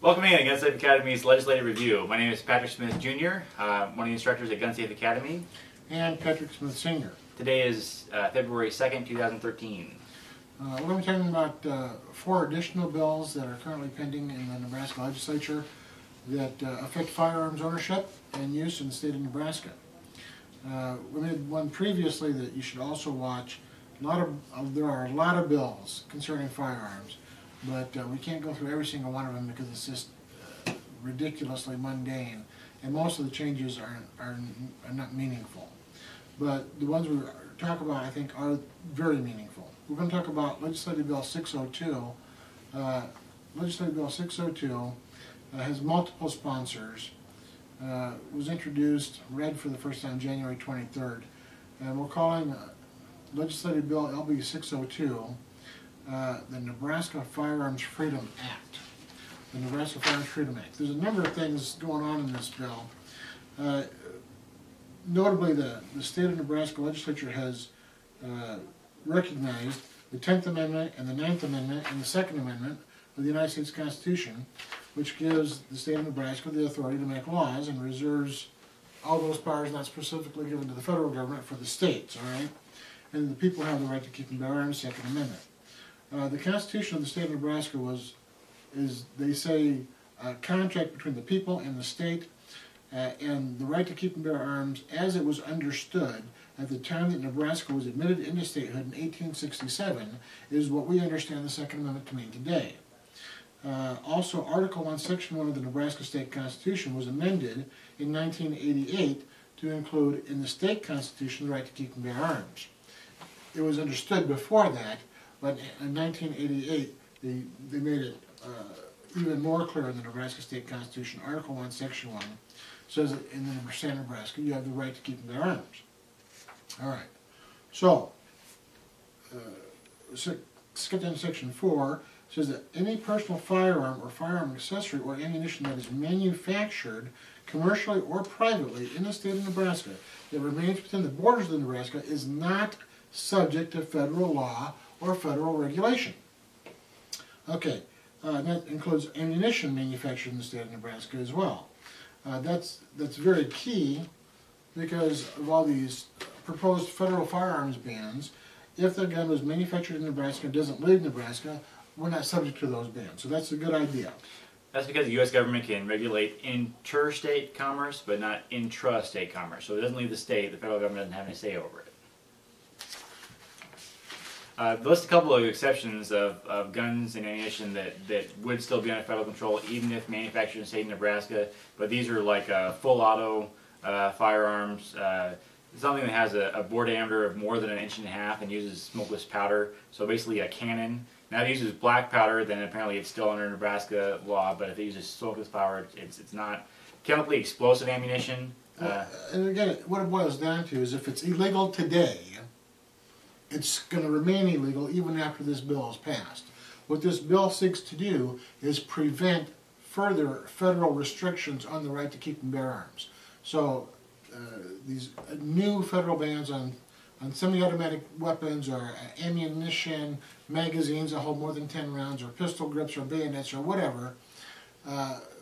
Welcome in Gun Safe Academy's Legislative Review. My name is Patrick Smith Jr., one of the instructors at Gun Safe Academy. And Patrick Smith Sr. Today is February 2nd, 2013. We're going to be talking about 4 additional bills that are currently pending in the Nebraska legislature that affect firearms ownership and use in the state of Nebraska. We made one previously that you should also watch. There are a lot of bills concerning firearms, but we can't go through every single one of them because it's just ridiculously mundane, and most of the changes are not meaningful. But the ones we talk about, I think, are very meaningful. We're going to talk about Legislative Bill 602. Legislative Bill 602 has multiple sponsors. Was introduced, read for the first time January 23rd, and we're calling Legislative Bill LB 602 the Nebraska Firearms Freedom Act. The Nebraska Firearms Freedom Act. There's a number of things going on in this bill. Notably, the state of Nebraska legislature has recognized the 10th Amendment and the 9th Amendment and the 2nd Amendment of the United States Constitution, which gives the state of Nebraska the authority to make laws and reserves all those powers not specifically given to the federal government for the states, all right? And the people have the right to keep and bear arms, 2nd Amendment. The Constitution of the state of Nebraska is, they say, a contract between the people and the state, and the right to keep and bear arms as it was understood at the time that Nebraska was admitted into statehood in 1867 is what we understand the 2nd Amendment to mean today. Also, Article 1, Section 1 of the Nebraska State Constitution was amended in 1988 to include in the state constitution the right to keep and bear arms. It was understood before that, but in 1988 they made it even more clear in the Nebraska State Constitution. Article 1, Section 1 says that in the state of Nebraska you have the right to keep and bear arms. All right. So, skip down to Section 4. Says that any personal firearm or firearm accessory or ammunition that is manufactured commercially or privately in the state of Nebraska that remains within the borders of Nebraska is not subject to federal law or federal regulation. Okay, that includes ammunition manufactured in the state of Nebraska as well. That's very key because of all these proposed federal firearms bans. If the gun was manufactured in Nebraska and doesn't leave Nebraska, we're not subject to those bans. So that's a good idea. That's because the U.S. government can regulate interstate commerce, but not intrastate commerce. So it doesn't leave the state. The federal government doesn't have any say over it. List a couple of exceptions of guns and ammunition that would still be under federal control, even if manufactured in the state of Nebraska. But these are like full auto firearms, something that has a bore diameter of more than 1.5 inches and uses smokeless powder. So basically a cannon. Now, if it uses black powder, then apparently it's still under Nebraska law, but if it uses smokeless powder, it's not. Chemically explosive ammunition. And again, what it boils down to is if it's illegal today, it's going to remain illegal even after this bill is passed. What this bill seeks to do is prevent further federal restrictions on the right to keep and bear arms. So these new federal bans on semi-automatic weapons or ammunition, magazines that hold more than 10 rounds, or pistol grips or bayonets or whatever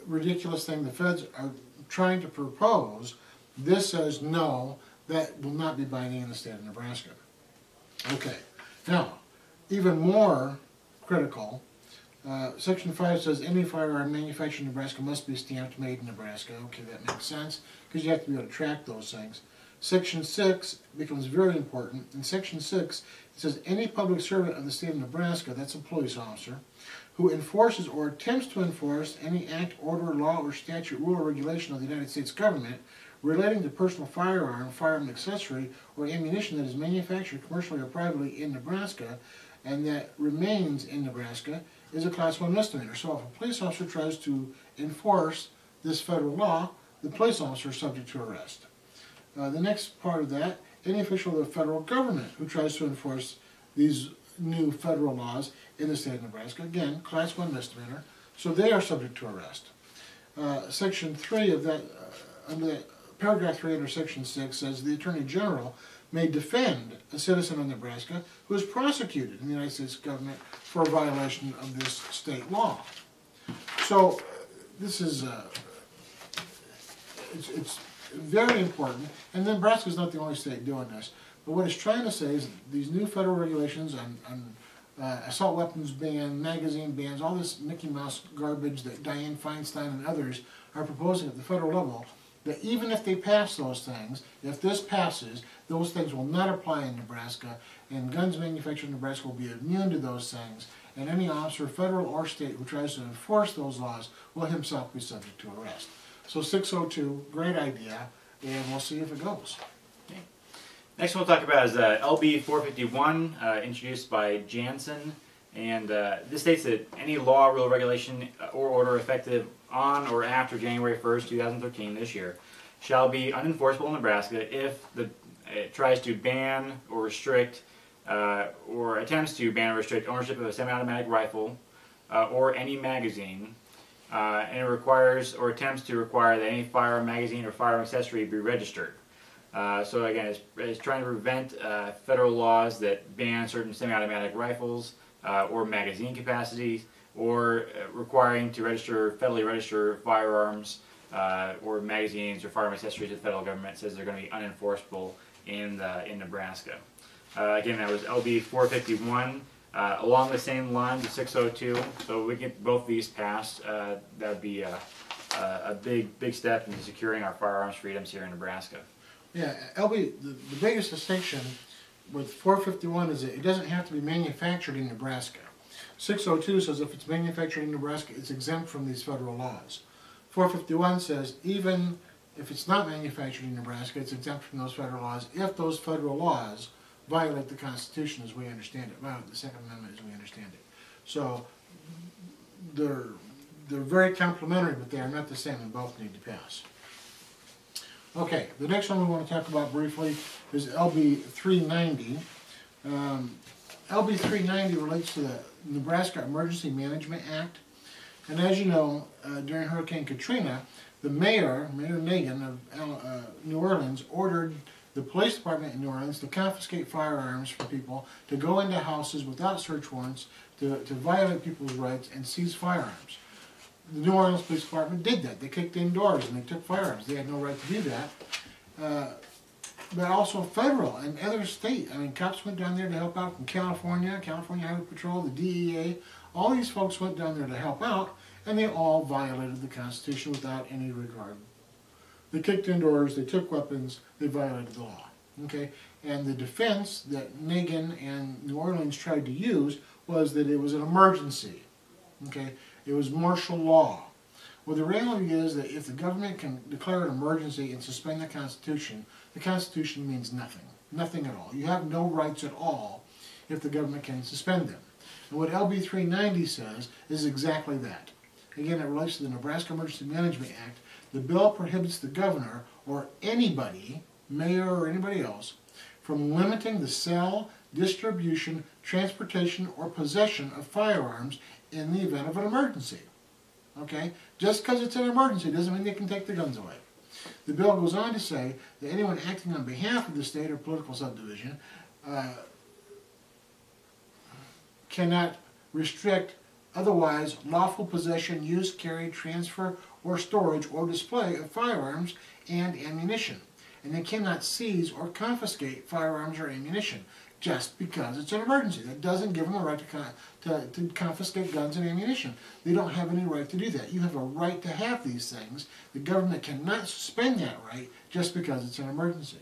ridiculous thing the feds are trying to propose, this says no, that will not be binding in the state of Nebraska. Okay, now, even more critical, Section 5 says any firearm manufactured in Nebraska must be stamped made in Nebraska. Okay, that makes sense, because you have to be able to track those things. Section 6 becomes very important. In Section 6, it says any public servant of the state of Nebraska, that's a police officer, who enforces or attempts to enforce any act, order, law, or statute, rule, or regulation of the United States government relating to personal firearm, firearm accessory, or ammunition that is manufactured commercially or privately in Nebraska and that remains in Nebraska is a Class 1 misdemeanor. So if a police officer tries to enforce this federal law, the police officer is subject to arrest. The next part of that, any official of the federal government who tries to enforce these new federal laws in the state of Nebraska, again, Class 1 misdemeanor, so they are subject to arrest. Section 3 of that, Paragraph 3 under Section 6 says the Attorney General may defend a citizen of Nebraska who is prosecuted in the United States government for a violation of this state law. So this is it's very important, and Nebraska is not the only state doing this. But what it's trying to say is these new federal regulations on assault weapons ban, magazine bans, all this Mickey Mouse garbage that Dianne Feinstein and others are proposing at the federal level, that even if they pass those things, if this passes, those things will not apply in Nebraska, and guns manufactured in Nebraska will be immune to those things, and any officer, federal or state, who tries to enforce those laws will himself be subject to arrest. So 602, great idea, and we'll see if it goes. Okay. Next one we'll talk about is LB 451, introduced by Jansen, and this states that any law, rule, regulation, or order effective on or after January 1st, 2013, this year, shall be unenforceable in Nebraska if it tries to ban or restrict or attempts to ban or restrict ownership of a semi-automatic rifle or any magazine, and it requires or attempts to require that any firearm, magazine, or firearm accessory be registered. So again, it's trying to prevent federal laws that ban certain semi-automatic rifles or magazine capacities, or requiring to federally register firearms or magazines or firearm accessories that the federal government says they're going to be unenforceable in Nebraska. Again, that was LB 451. Along the same lines of 602, so we get both these passed, that would be a big step in securing our firearms freedoms here in Nebraska. Yeah, LB, the biggest distinction with 451 is that it doesn't have to be manufactured in Nebraska. 602 says if it's manufactured in Nebraska, it's exempt from these federal laws. 451 says even if it's not manufactured in Nebraska, it's exempt from those federal laws if those federal laws violate the Constitution as we understand it, well, the Second Amendment as we understand it. So they're very complementary, but they are not the same, and both need to pass. Okay, the next one we want to talk about briefly is LB 390. LB 390 relates to the Nebraska Emergency Management Act, and as you know, during Hurricane Katrina, the Mayor Nagin of New Orleans, ordered the police department in New Orleans to confiscate firearms from people, to go into houses without search warrants, to violate people's rights and seize firearms. The New Orleans Police Department did that. They kicked in doors and they took firearms. They had no right to do that. But also federal and other state. I mean, cops went down there to help out from California Highway Patrol, the DEA. All these folks went down there to help out, and they all violated the Constitution without any regard. They kicked in doors, they took weapons, they violated the law. Okay? And the defense that Nagin and New Orleans tried to use was that it was an emergency. Okay? It was martial law. Well, the reality is that if the government can declare an emergency and suspend the Constitution means nothing. Nothing at all. You have no rights at all if the government can suspend them. And what LB 390 says is exactly that. Again, it relates to the Nebraska Emergency Management Act. The bill prohibits the governor or anybody, mayor or anybody else, from limiting the sale, distribution, transportation, or possession of firearms in the event of an emergency. Okay? Just because it's an emergency doesn't mean they can take the guns away. The bill goes on to say that anyone acting on behalf of the state or political subdivision cannot restrict otherwise lawful possession, use, carry, transfer, or storage or display of firearms and ammunition. And they cannot seize or confiscate firearms or ammunition just because it's an emergency. That doesn't give them a right to confiscate guns and ammunition. They don't have any right to do that. You have a right to have these things. The government cannot suspend that right just because it's an emergency.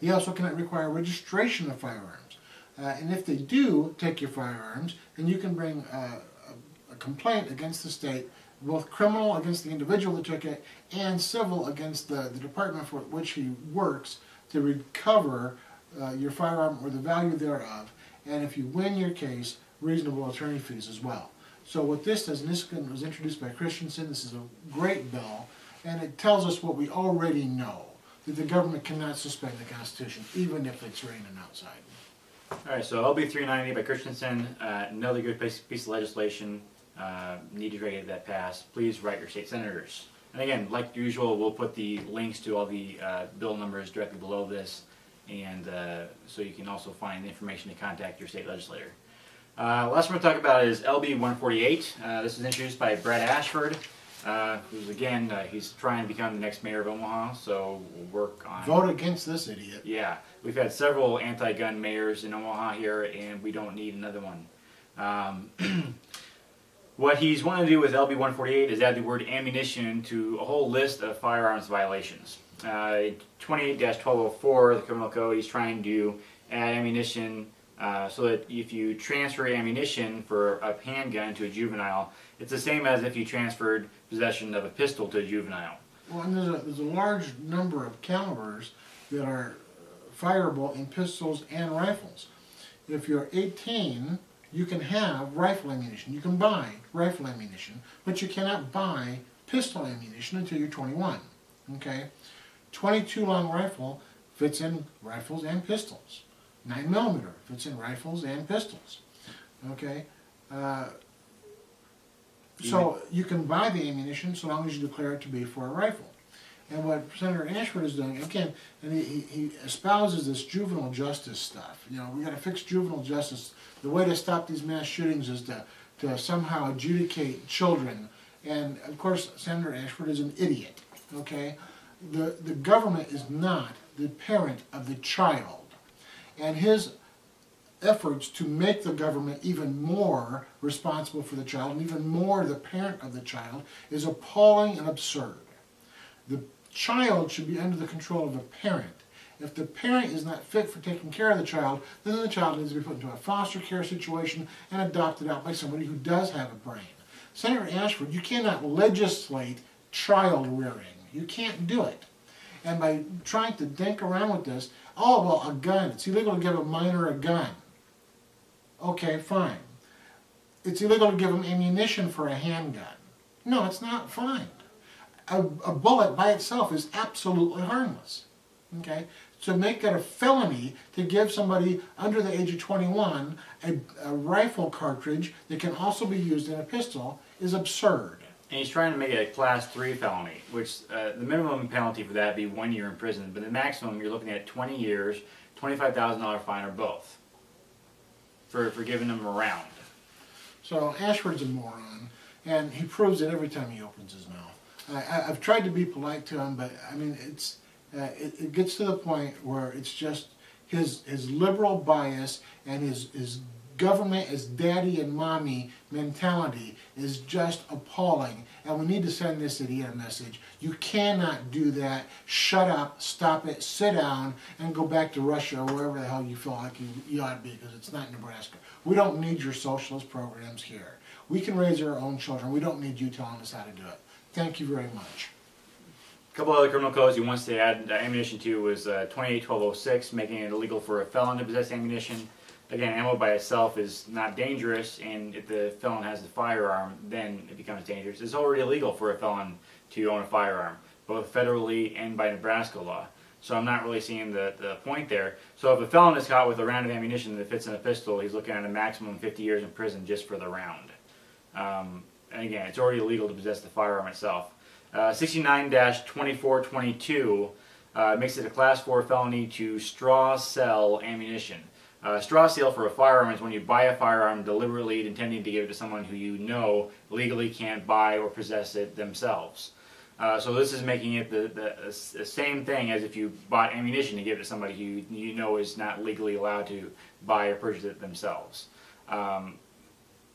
They also cannot require registration of firearms. And if they do take your firearms, then you can bring a complaint against the state, both criminal against the individual that took it, and civil against the department for which he works, to recover your firearm or the value thereof, and if you win your case, reasonable attorney fees as well. So what this does, and this was introduced by Christensen, this is a great bill, and it tells us what we already know, that the government cannot suspend the Constitution, even if it's raining outside. Alright, so LB 390 by Christensen, another good piece of legislation. Need to try to get that passed. Please write your state senators. And again, like usual, we'll put the links to all the bill numbers directly below this, and so you can also find the information to contact your state legislator. Last one we'll talk about is LB 148. This was introduced by Brad Ashford, who's again, he's trying to become the next mayor of Omaha, so we'll work on... Vote against this idiot. Yeah, we've had several anti-gun mayors in Omaha here, and we don't need another one. What he's wanting to do with LB 148 is add the word ammunition to a whole list of firearms violations. 28-1204, the criminal code, he's trying to add ammunition so that if you transfer ammunition for a handgun to a juvenile, it's the same as if you transferred possession of a pistol to a juvenile. Well, and there's a large number of calibers that are fireable in pistols and rifles. If you're 18, you can have rifle ammunition. You can buy rifle ammunition, but you cannot buy pistol ammunition until you're 21. Okay? 22 long rifle fits in rifles and pistols. 9mm fits in rifles and pistols. Okay? So you can buy the ammunition so long as you declare it to be for a rifle. And what Senator Ashford is doing, again, and he espouses this juvenile justice stuff. You know, we got to fix juvenile justice. The way to stop these mass shootings is to somehow adjudicate children. And of course, Senator Ashford is an idiot. Okay, the government is not the parent of the child, and his efforts to make the government even more responsible for the child and even more the parent of the child is appalling and absurd. The child should be under the control of a parent. If the parent is not fit for taking care of the child, then the child needs to be put into a foster care situation and adopted out by somebody who does have a brain. Senator Ashford, you cannot legislate child rearing. You can't do it. And by trying to dink around with this, oh, well, a gun. It's illegal to give a minor a gun. Okay, fine. It's illegal to give them ammunition for a handgun. No, it's not fine. A bullet by itself is absolutely harmless. Okay? To make it a felony to give somebody under the age of 21 a rifle cartridge that can also be used in a pistol is absurd. And he's trying to make it a Class 3 felony, which the minimum penalty for that would be 1 year in prison, but the maximum you're looking at 20 years, $25,000 fine, or both for giving them a round. So Ashford's a moron, and he proves it every time he opens his mouth. I've tried to be polite to him, but I mean it gets to the point where it's just his liberal bias and his government as daddy and mommy mentality is just appalling, and we need to send this idiot a message. You cannot do that. Shut up, stop it, sit down, and go back to Russia or wherever the hell you feel like you ought to be, because it's not Nebraska. We don't need your socialist programs here. We can raise our own children. We don't need you telling us how to do it. Thank you very much. A couple other criminal codes he wants to add ammunition to was 28-1206, making it illegal for a felon to possess ammunition. Again, ammo by itself is not dangerous, and if the felon has the firearm, then it becomes dangerous. It's already illegal for a felon to own a firearm, both federally and by Nebraska law. So I'm not really seeing the point there. So if a felon is caught with a round of ammunition that fits in a pistol, he's looking at a maximum 50 years in prison just for the round. And again, it's already illegal to possess the firearm itself. 69-2422 makes it a Class 4 felony to straw sell ammunition. Straw sale for a firearm is when you buy a firearm deliberately intending to give it to someone who you know legally can't buy or possess it themselves. So this is making it the same thing as if you bought ammunition to give to somebody who you know is not legally allowed to buy or purchase it themselves.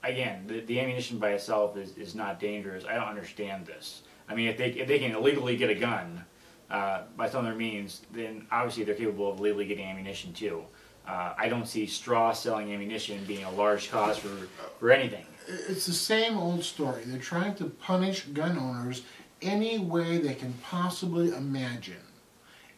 Again, the ammunition by itself is not dangerous. I don't understand this. I mean, if they can illegally get a gun by some other means, then obviously they're capable of legally getting ammunition too. I don't see straw selling ammunition being a large cause for anything. It's the same old story. They're trying to punish gun owners any way they can possibly imagine.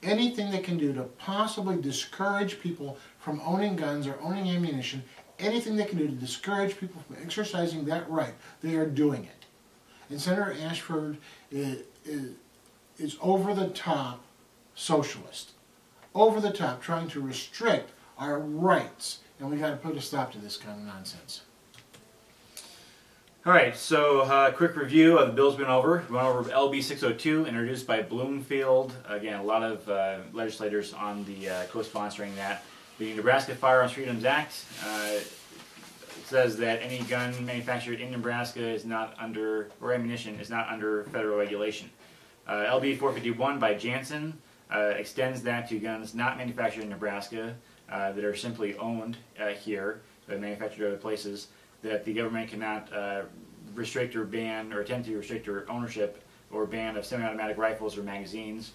Anything they can do to possibly discourage people from owning guns or owning ammunition, anything they can do to discourage people from exercising that right, they are doing it. And Senator Ashford is over-the-top socialist. Over the top, trying to restrict our rights. And we got to put a stop to this kind of nonsense. Alright, so quick review of the bills we went over. We went over LB 602, introduced by Bloomfield. Again, a lot of legislators on the co-sponsoring that. The Nebraska Firearms Freedoms Act, says that any gun manufactured in Nebraska is not under, or ammunition is not under federal regulation. LB 451 by Jansen extends that to guns not manufactured in Nebraska that are simply owned here, but manufactured other places, that the government cannot restrict or ban or attempt to restrict or ownership or ban of semi-automatic rifles or magazines.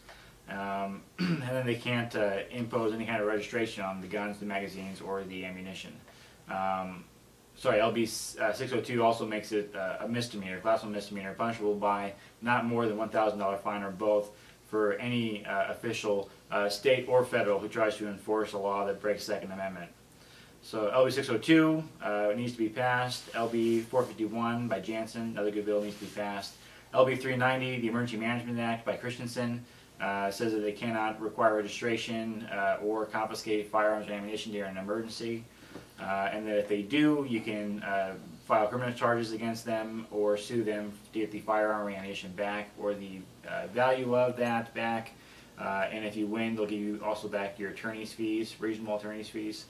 And then they can't impose any kind of registration on the guns, the magazines, or the ammunition. LB 602 also makes it a misdemeanor, class 1 misdemeanor, punishable by not more than $1,000 fine or both for any official, state or federal, who tries to enforce a law that breaks the Second Amendment. So LB 602 needs to be passed. LB 451 by Jansen, another good bill, needs to be passed. LB 390, the Emergency Management Act by Christensen, says that they cannot require registration or confiscate firearms and ammunition during an emergency. And that if they do, you can file criminal charges against them or sue them to get the firearm or ammunition back, or the value of that back. And if you win, they'll give you also back your attorney's fees, reasonable attorney's fees.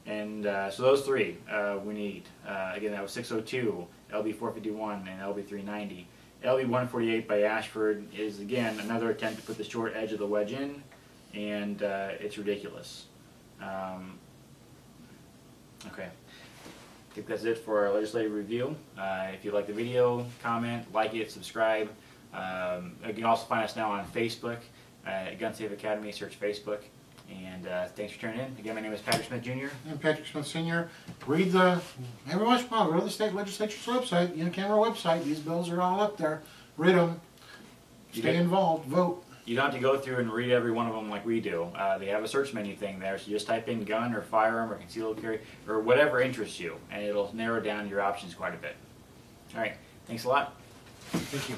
And so those three we need. Again, that was 602, LB 451, and LB 390. LB 148 by Ashford is, again, another attempt to put the short edge of the wedge in, and it's ridiculous. Okay, I think that's it for our legislative review. If you like the video, comment, like it, subscribe. You can also find us now on Facebook, Gun Safe Academy, search Facebook. And thanks for tuning in. Again, my name is Patrick Smith Jr. And Patrick Smith Sr. Read every once in a while, go to the state legislature's website, Unicameral website. These bills are all up there. Read them. Stay involved. Vote. You don't have to go through and read every one of them like we do. They have a search menu thing there, so you just type in gun or firearm or concealed carry or whatever interests you, and it'll narrow down your options quite a bit. All right. Thanks a lot. Thank you.